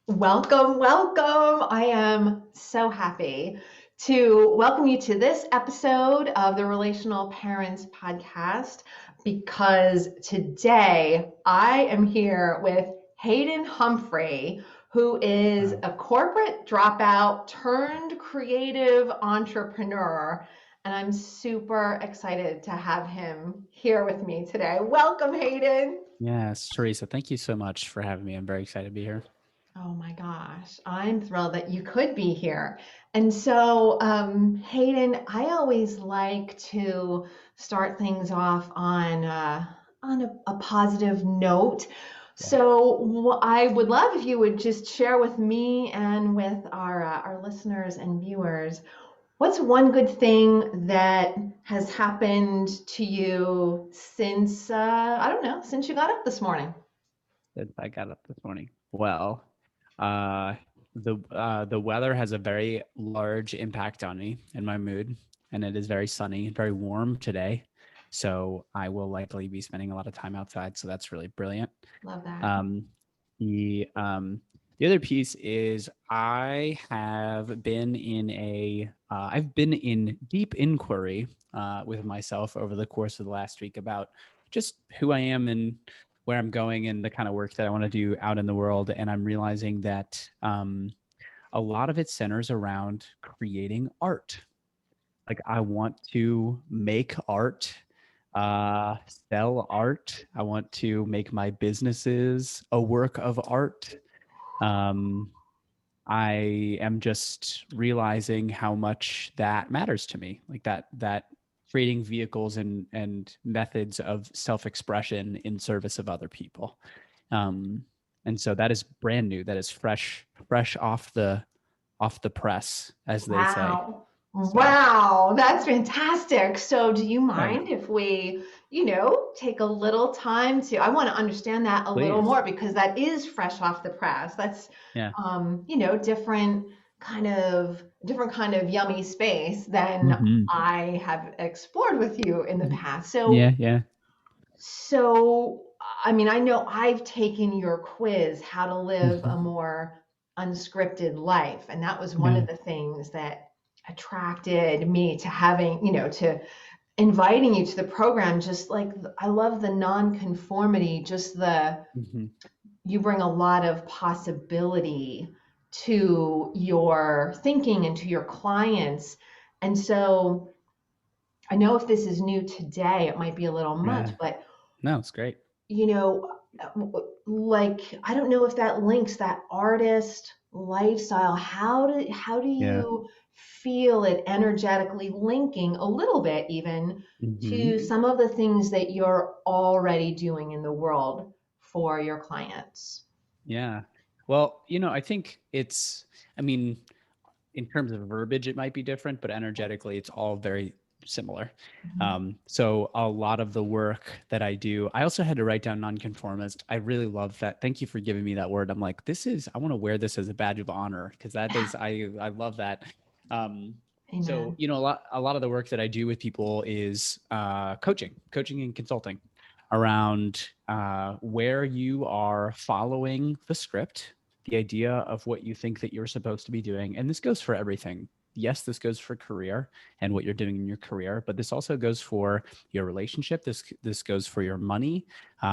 Welcome, welcome. I am so happy to welcome you to this episode of the Relational Parents Podcast because today I am here with Hayden Humphrey, who is Wow. a corporate dropout turned creative entrepreneur. And I'm super excited to have him here with me today. Welcome, Hayden. Yes, Teresa, thank you so much for having me. I'm very excited to be here. Oh my gosh, I'm thrilled that you could be here. And so, Hayden, I always like to start things off on a positive note. Yeah. So, I would love if you would just share with me and with our listeners and viewers, what's one good thing that has happened to you since I don't know, since you got up this morning? Since I got up this morning. Well, uh, the weather has a very large impact on me and my mood, and it is very sunny and very warm today. So I will likely be spending a lot of time outside. So that's really brilliant. Love that. Um, the other piece is I've been in deep inquiry with myself over the course of the last week about just who I am and where I'm going and the kind of work that I want to do out in the world. And I'm realizing that a lot of it centers around creating art. Like I want to make art, sell art. I want to make my businesses a work of art. Um, I am just realizing how much that matters to me. Like that creating vehicles and methods of self-expression in service of other people. Um, and so that is brand new. That is fresh off the press, as they say. Wow. So Wow, that's fantastic. So, do you yeah, mind if we, take a little time to, I want to understand that a little please. more because that is fresh off the press. That's, Yeah. different kind of yummy space than Hmm. I have explored with you in the past. So, Yeah, yeah. so, I mean, I know I've taken your quiz, How to Live a Hmm. More Unscripted Life, and that was one Yeah. of the things that attracted me to having, to inviting you to the program. Just like I love the nonconformity, just Hmm. you bring a lot of possibility to your thinking and to your clients. And so I know if this is new today, it might be a little much, Yeah. but No, it's great. you know, like I don't know if that links that artist lifestyle. How do Yeah. you feel it energetically linking a little bit even Hmm. to some of the things that you're already doing in the world for your clients? Yeah. Well, I think I mean, in terms of verbiage, it might be different, but energetically, it's all very similar. Mhm. So a lot of the work that I do, I also had to write down nonconformist. I really love that. Thank you for giving me that word. I'm like, I want to wear this as a badge of honor because I love that. Um, so, Amen. a lot of the work that I do with people is coaching and consulting around where you are following the script, the idea of what you think that you're supposed to be doing. And this goes for everything. Yes, this goes for career and what you're doing in your career, but this also goes for your relationship. This goes for your money.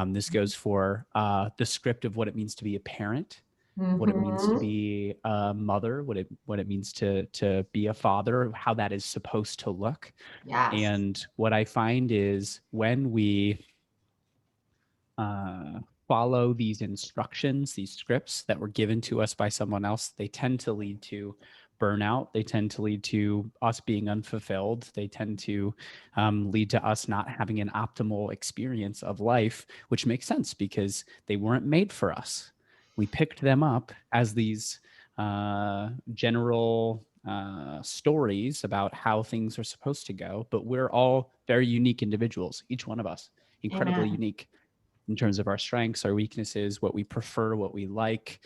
This goes for the script of what it means to be a parent, what it means to Hmm. be a mother, what it means to be a father, how that is supposed to look. Yes. And what I find is when we uh, follow these instructions, these scripts that were given to us by someone else, they tend to lead to burnout. They tend to lead to us being unfulfilled. They tend to lead to us not having an optimal experience of life, which makes sense because they weren't made for us. We picked them up as these general stories about how things are supposed to go, but we're all very unique individuals, each one of us, incredibly Amen. unique in terms of our strengths, our weaknesses, what we prefer, what we like,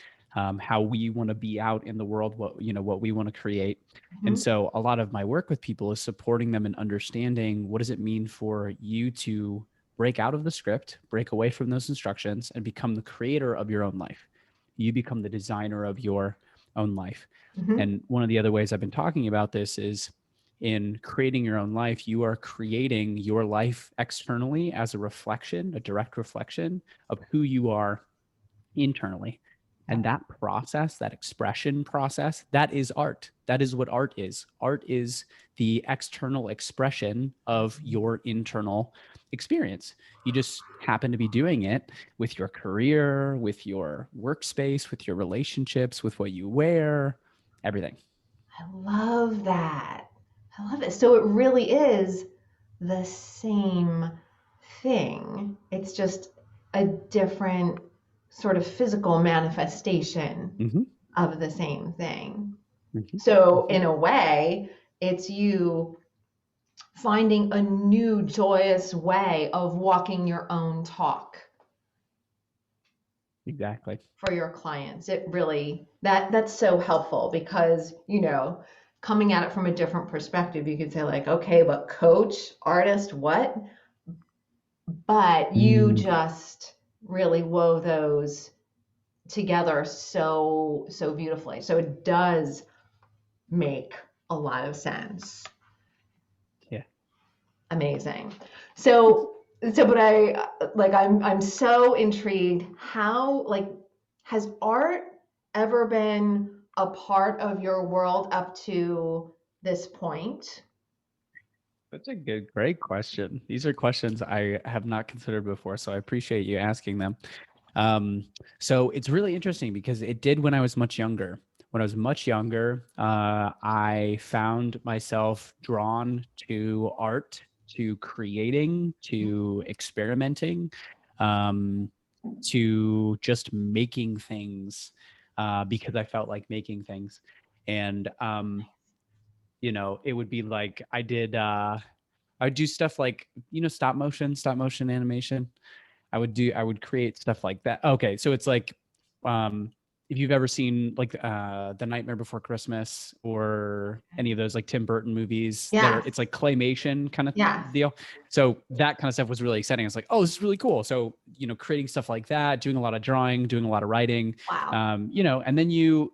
how we want to be out in the world, what we want to create. And Mhm. so a lot of my work with people is supporting them in understanding what does it mean for you to break out of the script, break away from those instructions, and become the creator of your own life. You become the designer of your own life. Mhm. And one of the other ways I've been talking about this is in creating your own life, you are creating your life externally as a reflection, a direct reflection of who you are internally. And Yep. that process, that expression process, that is art. That is what art is. Art is the external expression of your internal experience. You just happen to be doing it with your career, with your workspace, with your relationships, with what you wear, everything. I love that. I love it. So it really is the same thing. It's just a different sort of physical manifestation Mm-hmm, of the same thing. mm-hmm, So, mm-hmm. in a way, it's you finding a new joyous way of walking your own talk Exactly. for your clients. It really that's so helpful because, coming at it from a different perspective, you could say like, okay, but coach, artist, what? But you Mm, just really wove those together so beautifully. So it does make a lot of sense. yeah. Amazing. So but I'm so intrigued. How, like, has art ever been a part of your world up to this point? That's a great question. These are questions I have not considered before, so I appreciate you asking them. Um, so it's really interesting because it did when I was much younger. When I was much younger, I found myself drawn to art, to creating, to experimenting, um, to just making things because I felt like making things. And it would be like I would do stuff like, stop motion animation. I would create stuff like that. Okay, so it's like um if you've ever seen like The Nightmare Before Christmas or any of those like Tim Burton movies that are Yes. it's like claymation kind of Yes. deal. So that kind of stuff was really exciting. It's like, oh, this is really cool. So, creating stuff like that, doing a lot of drawing, doing a lot of writing, Wow. and then you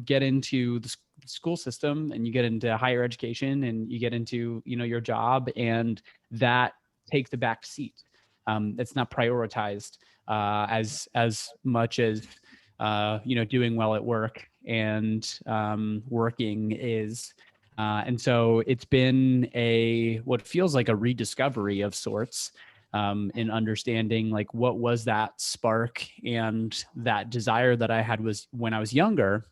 get into the school system and you get into higher education and you get into, your job, and that takes the back seat. It's not prioritized as much as doing well at work and working is. And so it's been what feels like a rediscovery of sorts, in understanding like what was that spark and that desire that I had was when I was younger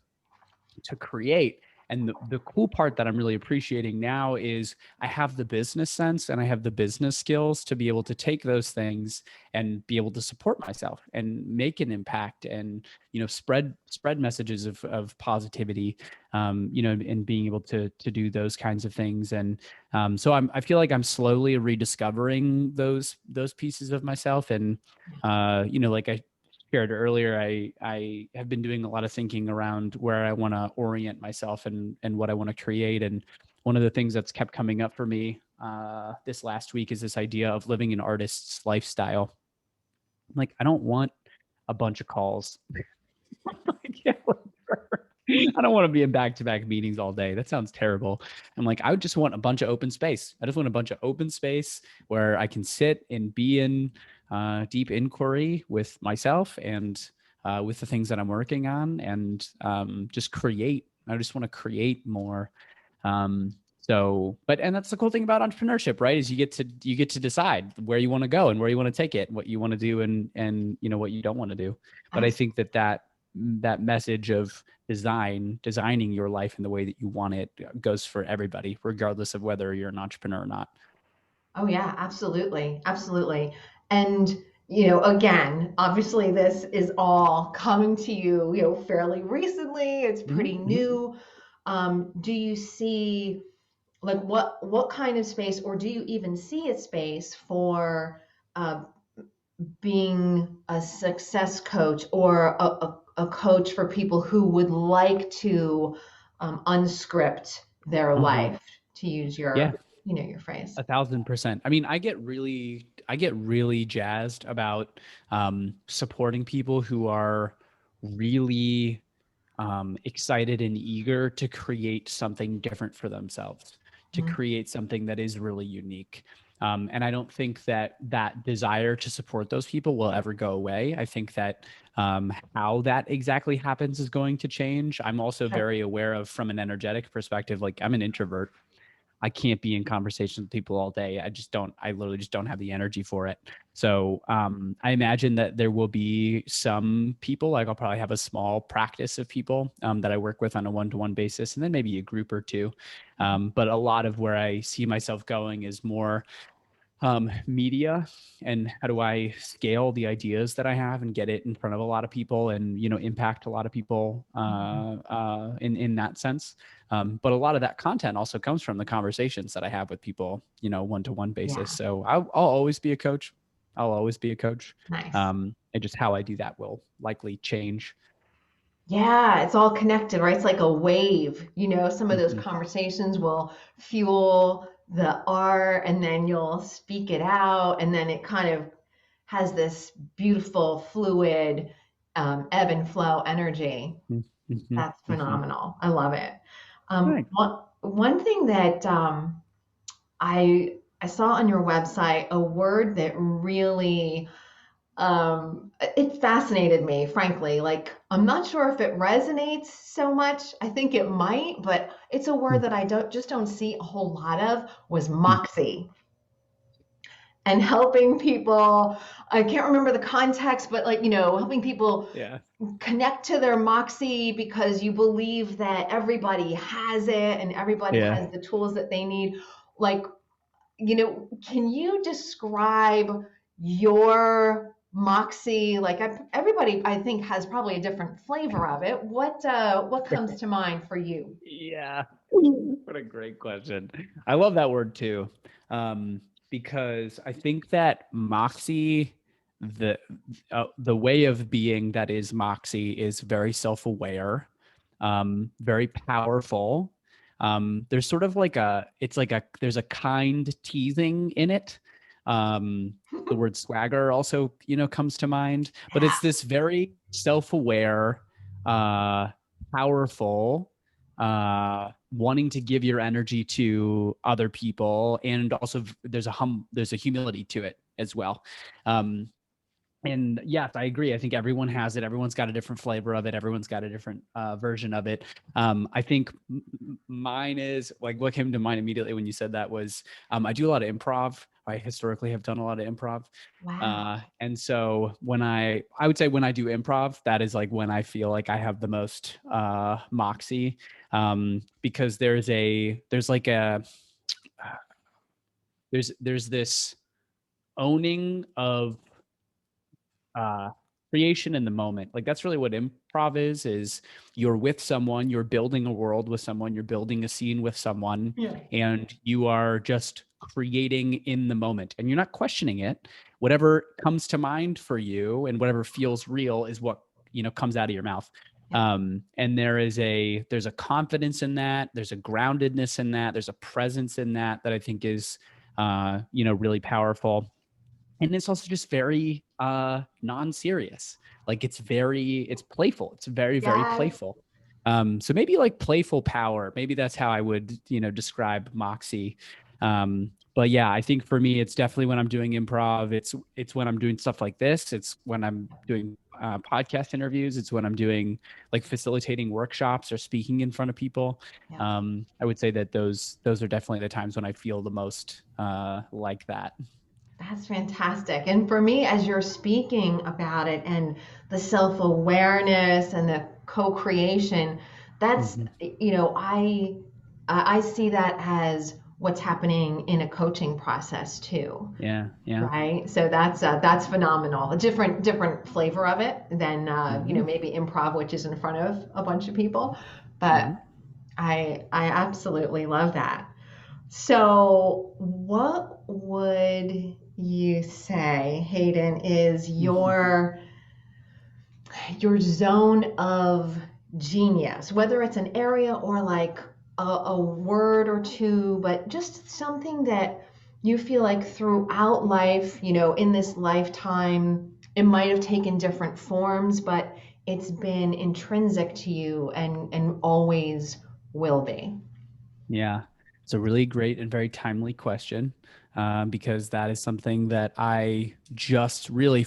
to create. And the cool part that I'm really appreciating now is I have the business sense and I have the business skills to be able to take those things and be able to support myself and make an impact and, spread messages of positivity, and being able to do those kinds of things. And so I feel like I'm slowly rediscovering those pieces of myself. And, like I shared earlier, I have been doing a lot of thinking around where I want to orient myself and what I want to create. And one of the things that's kept coming up for me this last week is this idea of living an artist's lifestyle. Like, I don't want a bunch of calls. I don't want to be in back-to-back meetings all day. That sounds terrible. I'm like, I would just want a bunch of open space. I just want a bunch of open space where I can sit and be in deep inquiry with myself and with the things that I'm working on, and just create. I just want to create more. And that's the cool thing about entrepreneurship, right? Is you get to decide where you want to go and where you want to take it, what you want to do, and what you don't want to do. But I think that message of designing your life in the way that you want it goes for everybody, regardless of whether you're an entrepreneur or not. Oh yeah, absolutely. Absolutely. And again, obviously this is all coming to you, fairly recently. It's Mm-hmm, pretty mm-hmm. new. Do you see, like, what kind of space, or do you even see a space for uh, being a success coach, or a coach for people who would like to unscript their Uh-huh. life, to use Yeah. your phrase? 1,000%. I mean, I get really jazzed about supporting people who are really excited and eager to create something different for themselves, to Mhm. create something that is really unique. And I don't think that that desire to support those people will ever go away. I think that how that exactly happens is going to change. I'm also Sure. very aware of, from an energetic perspective, like I'm an introvert. I can't be in conversation with people all day. I literally just don't have the energy for it. So I imagine that there will be some people, like I'll probably have a small practice of people that I work with on a one-to-one basis, and then maybe a group or two. But a lot of where I see myself going is more media, and how do I scale the ideas that I have and get it in front of a lot of people, and impact a lot of people Mhm. in that sense. But a lot of that content also comes from the conversations that I have with people, one-to-one basis. Yeah. So I'll always be a coach. I'll always be a coach. Nice. And just how I do that will likely change. Yeah, it's all connected, right? It's like a wave. Some of those Mhm. conversations will fuel the art, and then you'll speak it out, and then it kind of has this beautiful, fluid, ebb and flow energy. Mhm. That's Mhm. phenomenal. I love it. Right. One thing that I saw on your website, a word that really it fascinated me, frankly. Like, I'm not sure if it resonates so much. I think it might, but it's a word that I don't see a whole lot of, was Mhm. moxie. And helping people, I can't remember the context, but like, helping people Yeah. connect to their moxie because you believe that everybody has it and everybody Yeah. has the tools that they need. Like, can you describe your moxie? Like, everybody, I think, has probably a different flavor of it. What comes to mind for you? Yeah. What a great question. I love that word too. Because I think that moxie, the way of being that is moxie, is very self-aware, very powerful. There's sort of like there's a kind teasing in it. The word swagger also, comes to mind, but Yeah, it's this very self-aware, uh, powerful, wanting to give your energy to other people, and also there's a humility to it as well. um and yes, I agree. I think everyone has it. Everyone's got a different flavor of it. Everyone's got a different version of it. I think mine is, like, what came to mind immediately when you said that was, I do a lot of improv. I historically have done a lot of improv. wow. And so when I would say when I do improv, that is like when I feel like I have the most moxie, because there's like a, there's this owning of uh creation in the moment. Like, that's really what improv is you're with someone, you're building a world with someone, you're building a scene with someone, Yeah. and you are just creating in the moment, and you're not questioning it. Whatever comes to mind for you and whatever feels real is what comes out of your mouth. Yeah. And there's a confidence in that, there's a groundedness in that, there's a presence in that that I think is really powerful. And it's also just very non-serious. Like, it's playful, it's very, very Yes. playful. So maybe like playful power, maybe that's how I would describe moxie. But yeah, I think for me it's definitely when I'm doing improv, it's when I'm doing stuff like this, it's when I'm doing podcast interviews, it's when I'm doing like facilitating workshops or speaking in front of people. Yeah. I would say that those are definitely the times when I feel the most like that. That's fantastic. And for me, as you're speaking about it and the self awareness and the co creation, that's, Mhm. I see that as what's happening in a coaching process too, Yeah, yeah. right? So that's phenomenal. A different flavor of it than Mhm. maybe improv, which is in front of a bunch of people. But Mhm. I absolutely love that. So, what would you say, Hayden, is Mhm. your zone of genius, whether it's an area or like a word or two, but just something that you feel like throughout life, in this lifetime, it might have taken different forms, but it's been intrinsic to you and always will be? Yeah, it's a really great and very timely question, because that is something that I just really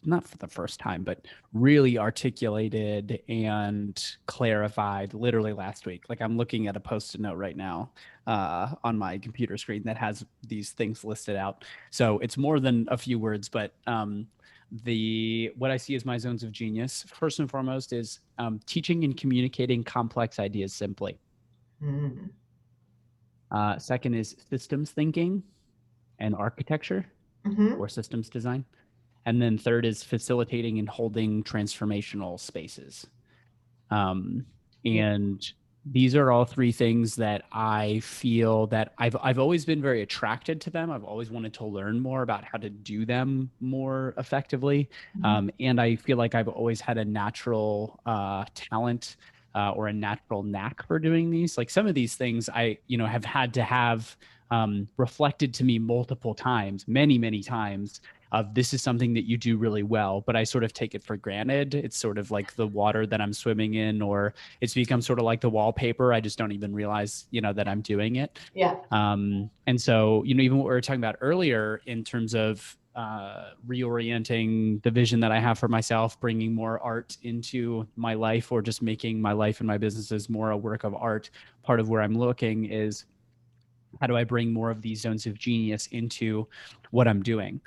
not for the first time, but really articulated and clarified literally last week. Like I'm looking at a post-it note right now on my computer screen that has these things listed out. So it's more than a few words, but the what I see as my zones of genius, first and foremost, is teaching and communicating complex ideas simply. Mm. Second is systems thinking and architecture Hmm. or systems design. And then third is facilitating and holding transformational spaces. Um, and these are all three things that I feel that I've always been very attracted to them. I've always wanted to learn more about how to do them more effectively. And I feel like I've always had a natural talent or a natural knack for doing these. Like some of these things I, have had to have reflected to me multiple times, many, many times, of this is something that you do really well, but I sort of take it for granted. It's sort of like the water that I'm swimming in, or it's become sort of like the wallpaper. I just don't even realize, that I'm doing it. Yeah, And so, even what we were talking about earlier in terms of reorienting the vision that I have for myself, bringing more art into my life, or just making my life and my businesses more a work of art. Part of where I'm looking is how do I bring more of these zones of genius into what I'm doing?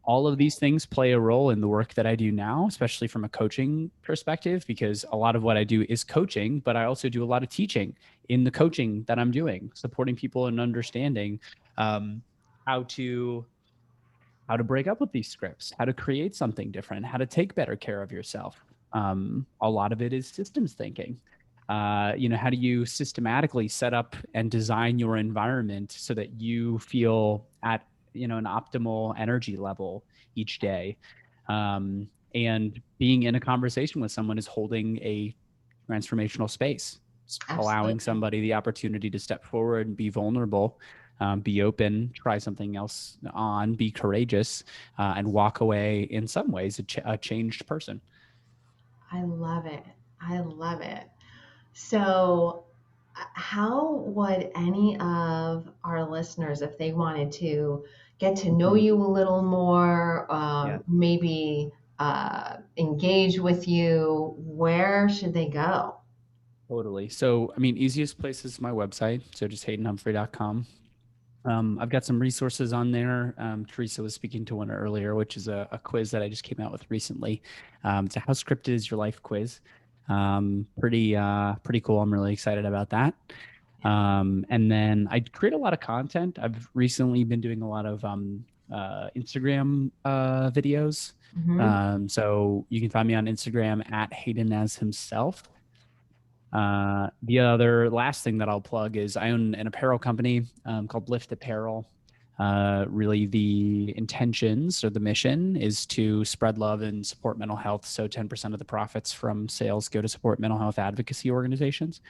All of these things play a role in the work that I do now, especially from a coaching perspective, because a lot of what I do is coaching, but I also do a lot of teaching in the coaching that I'm doing, supporting people in understanding um, how to break up with these scripts, how to create something different, how to take better care of yourself. A lot of it is systems thinking. How do you systematically set up and design your environment so that you feel at, an optimal energy level each day? And being in a conversation with someone is holding a transformational space, allowing absolutely. somebody the opportunity to step forward and be vulnerable, be open, try something else on, be courageous, and walk away in some ways a changed person. I love it. I love it. So, how would any of our listeners, if they wanted to get to know Mhm. you a little more, Yeah, maybe engage with you, where should they go? totally. So, I mean, easiest place is my website. So just haydenhumphrey.com. I've got some resources on there. Teresa was speaking to one earlier, which is a quiz that I just came out with recently. It's a how scripted is your life quiz. Pretty cool. I'm really excited about that. And then I create a lot of content. I've recently been doing a lot of Instagram videos. Hmm. So you can find me on Instagram at Hayden as himself. The other last thing that I'll plug is I own an apparel company called Lift Apparel. Really, the intentions or the mission is to spread love and support mental health. So 10% of the profits from sales go to support mental health advocacy organizations.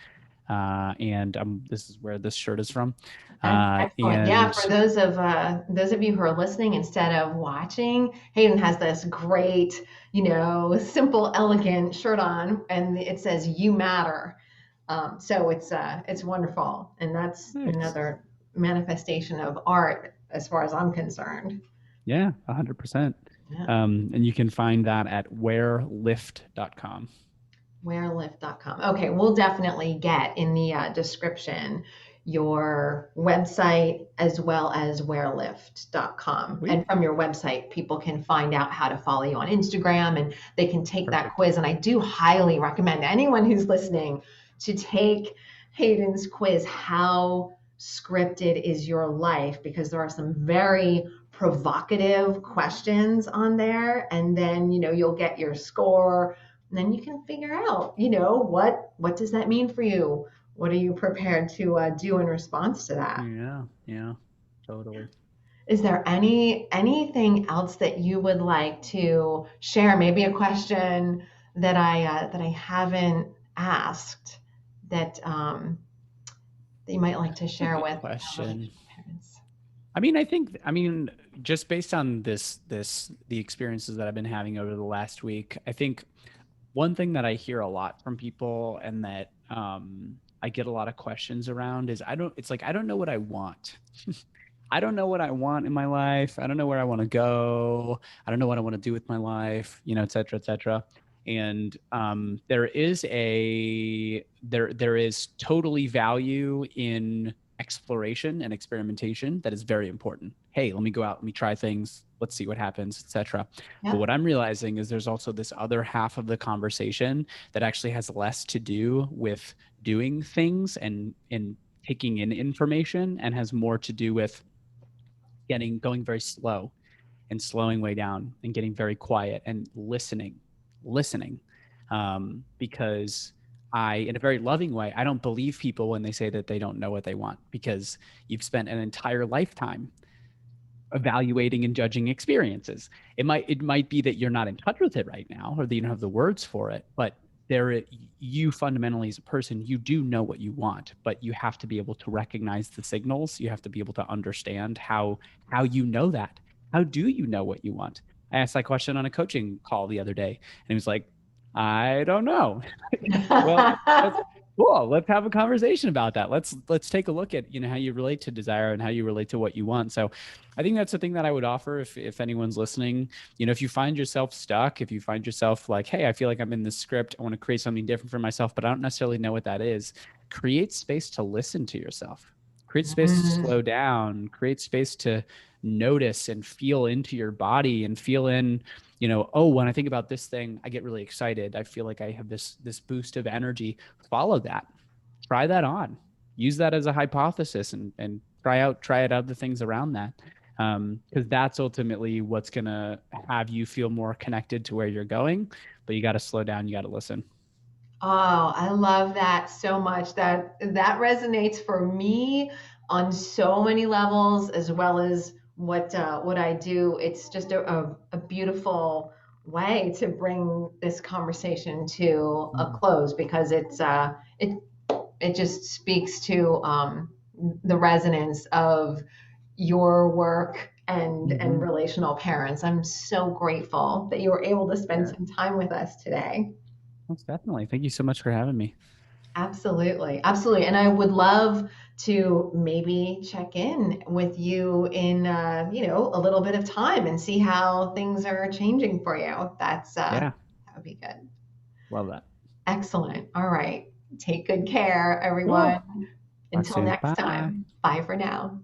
And this is where this shirt is from. That's excellent. Yeah, for And those of you who are listening instead of watching, Hayden has this great, simple, elegant shirt on, and it says "You Matter." So it's wonderful, and that's nice. another manifestation of art, as far as I'm concerned. Yeah, 100%. Yeah. And you can find that at wearlift.com. Wearlift.com. Okay, we'll definitely get in the description your website as well as wearlift.com. Sweet. And from your website, people can find out how to follow you on Instagram and they can take that Perfect. quiz. And I do highly recommend anyone who's listening to take Hayden's quiz, How Scripted is Your Life? Because there are some very provocative questions on there. And then, you'll get your score, and then you can figure out, what does that mean for you? What are you prepared to do in response to that? Yeah, yeah, totally. Is there anything else that you would like to share? Maybe a question that I haven't asked that you might like to It's a share good with our question. relational parents. I mean, just based on the experiences that I've been having over the last week, I think one thing that I hear a lot from people and that I get a lot of questions around is it's like, I don't know what I want. I don't know what I want in my life. I don't know where I want to go. I don't know what I want to do with my life, et cetera, et cetera. And there is totally value in exploration and experimentation that is very important. Hey, let me go out, let me try things, let's see what happens, etc. But Yeah. what I'm realizing is there's also this other half of the conversation that actually has less to do with doing things and taking in information and has more to do with going very slow and slowing way down and getting very quiet and listening. Because in a very loving way, I don't believe people when they say that they don't know what they want, because you've spent an entire lifetime evaluating and judging experiences. It might be that you're not in touch with it right now, or that you don't have the words for it, but you fundamentally as a person, you do know what you want, but you have to be able to recognize the signals. You have to be able to understand how you know that. How do you know what you want? I asked that question on a coaching call the other day, and he was like, I don't know. Well, that's cool. Let's have a conversation about that. Let's take a look at how you relate to desire and how you relate to what you want. So I think that's the thing that I would offer if anyone's listening. If you find yourself stuck, if you find yourself like, hey, I feel like I'm in this script, I want to create something different for myself, but I don't necessarily know what that is. Create space to listen to yourself. Create space to Mm. slow down. Create space to notice and feel into your body and feel in, oh, when I think about this thing, I get really excited. I feel like I have this boost of energy. Follow that. Try that on. Use that as a hypothesis and try out other things around that. Because that's ultimately what's gonna have you feel more connected to where you're going. But you got to slow down. You got to listen. Oh, I love that so much. That resonates for me on so many levels, as well as what I do. It's just a beautiful way to bring this conversation to a Mm. close, because it just speaks to the resonance of your work and Mm-hmm. relational parents. I'm so grateful that you were able to spend Yeah, some time with us today. most definitely. Thank you so much for having me. Absolutely. Absolutely. And I would love to maybe check in with you in, a little bit of time and see how things are changing for you. Yeah, That would be good. love that. Excellent. All right. Take good care, everyone. Cool. Talk Until soon. next Bye. time. Bye for now.